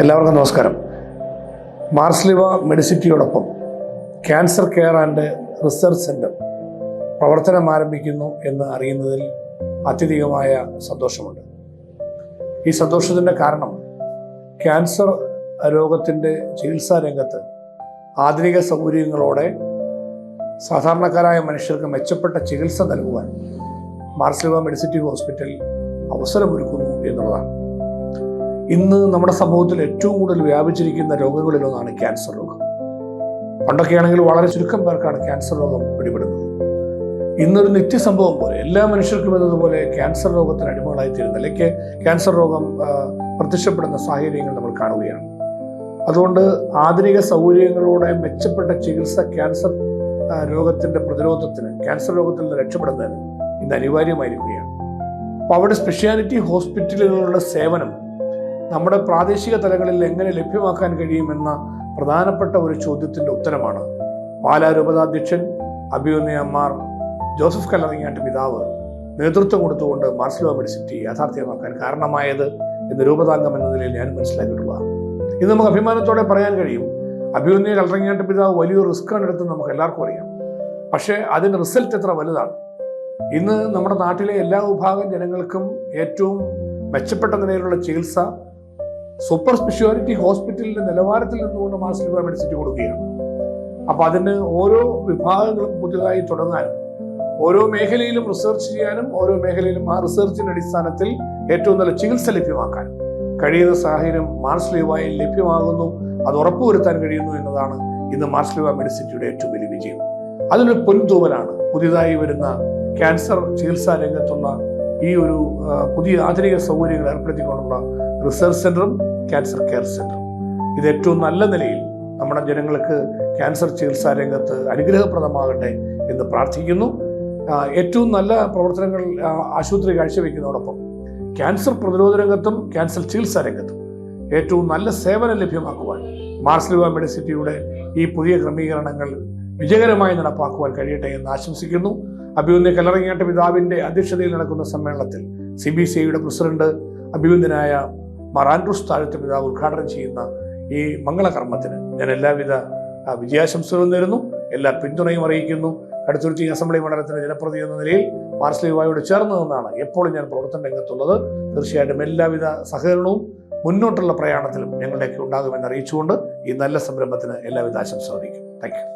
എല്ലാവർക്കും നമസ്കാരം. മാർസ്ലിവ മെഡിസിറ്റിയോടൊപ്പം cancer care and research centre പ്രവർത്തനം ആരംഭിക്കുന്നു എന്ന് അറിയുന്നതിൽ അത്യധികമായ സന്തോഷമുണ്ട്. ഈ സന്തോഷത്തിൻ്റെ കാരണം ക്യാൻസർ രോഗത്തിൻ്റെ ചികിത്സാ രംഗത്ത് ആധുനിക സൗകര്യങ്ങളോടെ സാധാരണക്കാരായ മനുഷ്യർക്ക് മെച്ചപ്പെട്ട ചികിത്സ നൽകുവാൻ മാർസ്ലിവ മെഡിസിറ്റി ഹോസ്പിറ്റൽ അവസരമൊരുക്കുന്നു എന്നുള്ളതാണ്. ഇന്ന് നമ്മുടെ സമൂഹത്തിൽ ഏറ്റവും കൂടുതൽ വ്യാപിച്ചിരിക്കുന്ന രോഗങ്ങളിലൊന്നാണ് ക്യാൻസർ രോഗം. പണ്ടൊക്കെയാണെങ്കിൽ വളരെ ചുരുക്കം പേർക്കാണ് ക്യാൻസർ രോഗം പിടിപെടുന്നത്. ഇന്നൊരു നിത്യസംഭവം പോലെ എല്ലാ മനുഷ്യർക്കും എന്നതുപോലെ ക്യാൻസർ രോഗത്തിന് അടിമകളായിത്തീരുന്ന അല്ലെങ്കിൽ ക്യാൻസർ രോഗം പ്രത്യക്ഷപ്പെടുന്ന സാഹചര്യങ്ങൾ നമ്മൾ കാണുകയാണ്. അതുകൊണ്ട് ആധുനിക സൗകര്യങ്ങളോടെ മെച്ചപ്പെട്ട ചികിത്സ ക്യാൻസർ രോഗത്തിൻ്റെ പ്രതിരോധത്തിന്, ക്യാൻസർ രോഗത്തിൽ നിന്ന് രക്ഷപ്പെടുന്നതിന് ഇന്ന് അനിവാര്യമായിരിക്കുകയാണ്. അപ്പോൾ അവിടെ സ്പെഷ്യാലിറ്റി ഹോസ്പിറ്റലുകളുടെ സേവനം നമ്മുടെ പ്രാദേശിക തലങ്ങളിൽ എങ്ങനെ ലഭ്യമാക്കാൻ കഴിയുമെന്ന പ്രധാനപ്പെട്ട ഒരു ചോദ്യത്തിൻ്റെ ഉത്തരമാണ് പാലാ രൂപതാധ്യക്ഷൻ അഭിമന്യ മാർ ജോസഫ് കല്ലറങ്ങാട്ട് പിതാവ് നേതൃത്വം കൊടുത്തുകൊണ്ട് മാർസ്ലിവ മെഡിസിറ്റി യാഥാർത്ഥ്യമാക്കാൻ കാരണമായത് എന്ന് രൂപതാംഗം എന്ന നിലയിൽ ഞാൻ മനസ്സിലാക്കിയിട്ടുള്ളതാണ്. ഇത് നമുക്ക് അഭിമാനത്തോടെ പറയാൻ കഴിയും. അഭിമന്യ കല്ലറങ്ങാട്ട് പിതാവ് വലിയൊരു റിസ്ക്കാണ് എടുത്ത് നമുക്ക് എല്ലാവർക്കും അറിയാം. പക്ഷേ അതിൻ്റെ റിസൾട്ട് എത്ര വലുതാണ്. ഇന്ന് നമ്മുടെ നാട്ടിലെ എല്ലാ വിഭാഗം ജനങ്ങൾക്കും ഏറ്റവും മെച്ചപ്പെട്ട നിലയിലുള്ള ചികിത്സ സൂപ്പർ സ്പെഷ്യാലിറ്റി ഹോസ്പിറ്റലിന്റെ നിലവാരത്തിൽ നിന്നുകൊണ്ട് മാർസ്ലിവ മെഡിസിറ്റി കൊടുക്കുകയാണ്. അപ്പോൾ അതിന് ഓരോ വിഭാഗങ്ങളും പുതിയതായി തുടങ്ങാനും ഓരോ മേഖലയിലും റിസർച്ച് ചെയ്യാനും ഓരോ മേഖലയിലും ആ റിസർച്ചിന്റെ അടിസ്ഥാനത്തിൽ ഏറ്റവും നല്ല ചികിത്സ ലഭ്യമാക്കാനും കഴിയുന്ന സാഹചര്യം മാർസ്ലിവയിൽ ലഭ്യമാകുന്നു. അത് ഉറപ്പുവരുത്താൻ കഴിയുന്നു എന്നതാണ് ഇന്ന് മാർസ്ലിവ മെഡിസിറ്റിയുടെ ഏറ്റവും വലിയ വിജയം. അതിനൊരു പൊൻതൂവലാണ് പുതിയതായി വരുന്ന ക്യാൻസർ ചികിത്സാ രംഗത്തുള്ള ഈ ഒരു പുതിയ ആധുനിക സൗകര്യങ്ങൾ ഏർപ്പെടുത്തിക്കൊണ്ടുള്ള റിസർച്ച് സെന്ററും ക്യാൻസർ കെയർ സെന്ററും. ഇത് ഏറ്റവും നല്ല നിലയിൽ നമ്മുടെ ജനങ്ങൾക്ക് ക്യാൻസർ ചികിത്സാ രംഗത്ത് അനുഗ്രഹപ്രദമാകട്ടെ എന്ന് പ്രാർത്ഥിക്കുന്നു. ഏറ്റവും നല്ല പ്രവർത്തനങ്ങൾ ആശുപത്രി കാഴ്ചവെക്കുന്നതോടൊപ്പം ക്യാൻസർ പ്രതിരോധ രംഗത്തും ക്യാൻസർ ചികിത്സാ രംഗത്തും ഏറ്റവും നല്ല സേവനം ലഭ്യമാക്കുവാൻ മാർസ്ലിവ മെഡിസിറ്റിയുടെ ഈ പുതിയ ക്രമീകരണങ്ങൾ വിജയകരമായി നടപ്പാക്കുവാൻ കഴിയട്ടെ എന്ന് ആശംസിക്കുന്നു. അഭിമന്യ കല്ലറങ്ങാട്ട് പിതാവിന്റെ അധ്യക്ഷതയിൽ നടക്കുന്ന സമ്മേളനത്തിൽ CBCIയുടെ പ്രസിഡന്റ് അഭിമന്യനായ മാർ ആൻഡ്രൂസ് താഴത്തെ പിതാവ് ഉദ്ഘാടനം ചെയ്യുന്ന ഈ മംഗളകർമ്മത്തിന് ഞാൻ എല്ലാവിധ വിജയാശംസകളും നേരുന്നു. എല്ലാ പിന്തുണയും അറിയിക്കുന്നു. കടുത്തുരുത്തി അസംബ്ലി മണ്ഡലത്തിന്റെ ജനപ്രതിനിധി എന്ന നിലയിൽ മാർസ്ലിവയോട് ചേർന്ന് നിന്നാണ് എപ്പോഴും ഞാൻ പ്രവർത്തന രംഗത്തുള്ളത്. തീർച്ചയായിട്ടും എല്ലാവിധ സഹകരണവും മുന്നോട്ടുള്ള പ്രയാണത്തിലും ഞങ്ങളുടെയൊക്കെ ഉണ്ടാകുമെന്ന് അറിയിച്ചുകൊണ്ട് ഈ നല്ല സംരംഭത്തിന് എല്ലാവിധ ആശംസ അറിയിക്കും. Thank you.